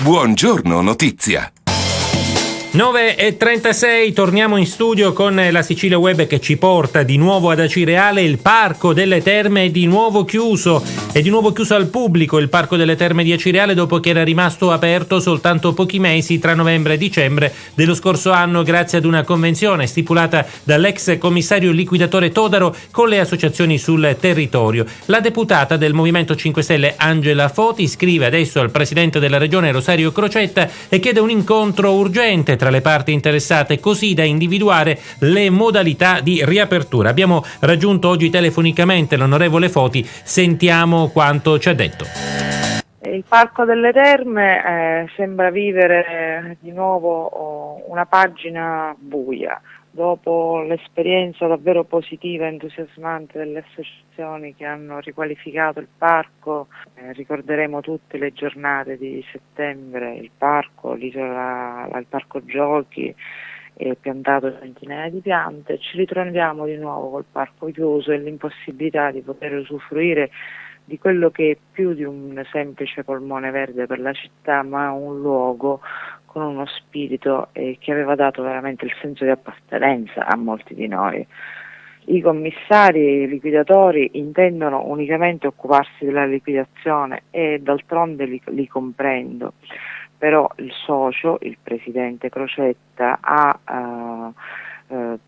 Buongiorno Notizia. 9:36, torniamo in studio con la Sicilia Web che ci porta di nuovo ad Acireale. Il Parco delle Terme è di nuovo chiuso al pubblico. Il Parco delle Terme di Acireale, dopo che era rimasto aperto soltanto pochi mesi tra novembre e dicembre dello scorso anno, grazie ad una convenzione stipulata dall'ex commissario liquidatore Todaro con le associazioni sul territorio. La deputata del Movimento 5 Stelle Angela Foti scrive adesso al presidente della regione Rosario Crocetta e chiede un incontro urgente tra le parti interessate, così da individuare le modalità di riapertura. Abbiamo raggiunto oggi telefonicamente l'onorevole Foti, sentiamo quanto ci ha detto. Il Parco delle Terme sembra vivere di nuovo una pagina buia. Dopo l'esperienza davvero positiva e entusiasmante delle associazioni che hanno riqualificato il parco, ricorderemo tutte le giornate di settembre, il parco, l'isola, il parco giochi, piantato centinaia di piante. Ci ritroviamo di nuovo col parco chiuso e l'impossibilità di poter usufruire di quello che è più di un semplice polmone verde per la città, ma un luogo con uno spirito che aveva dato veramente il senso di appartenenza a molti di noi. I commissari e i liquidatori intendono unicamente occuparsi della liquidazione e d'altronde li comprendo, però il socio, il presidente Crocetta,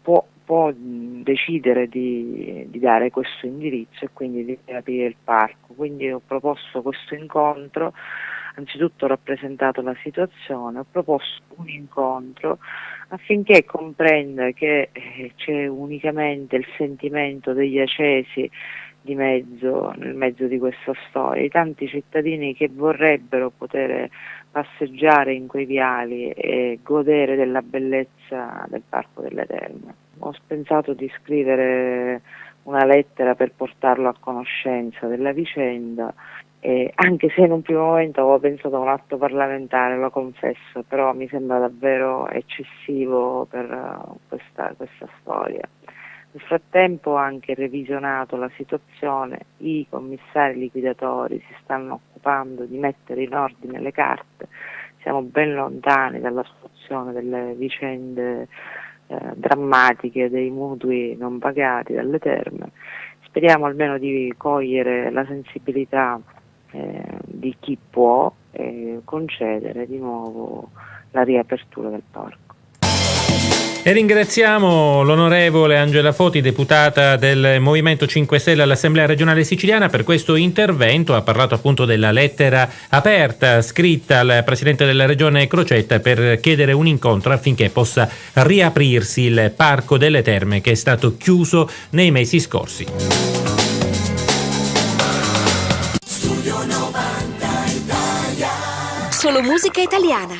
può decidere di dare questo indirizzo e quindi di aprire il parco. Quindi ho proposto questo incontro. Anzitutto ho rappresentato la situazione, ho proposto un incontro affinché comprenda che c'è unicamente il sentimento degli acesi nel mezzo di questa storia, i tanti cittadini che vorrebbero poter passeggiare in quei viali e godere della bellezza del Parco delle Terme. Ho pensato di scrivere una lettera per portarlo a conoscenza della vicenda. Anche se in un primo momento avevo pensato a un atto parlamentare, lo confesso, però mi sembra davvero eccessivo per questa storia. Nel frattempo ho anche revisionato la situazione, i commissari liquidatori si stanno occupando di mettere in ordine le carte, siamo ben lontani dalla soluzione delle vicende drammatiche dei mutui non pagati dalle terme. Speriamo almeno di cogliere la sensibilità di chi può concedere di nuovo la riapertura del parco. E ringraziamo l'onorevole Angela Foti, deputata del Movimento 5 Stelle all'Assemblea regionale siciliana, per questo intervento. Ha parlato appunto della lettera aperta scritta al presidente della regione Crocetta per chiedere un incontro affinché possa riaprirsi il Parco delle Terme, che è stato chiuso nei mesi scorsi. Solo musica italiana.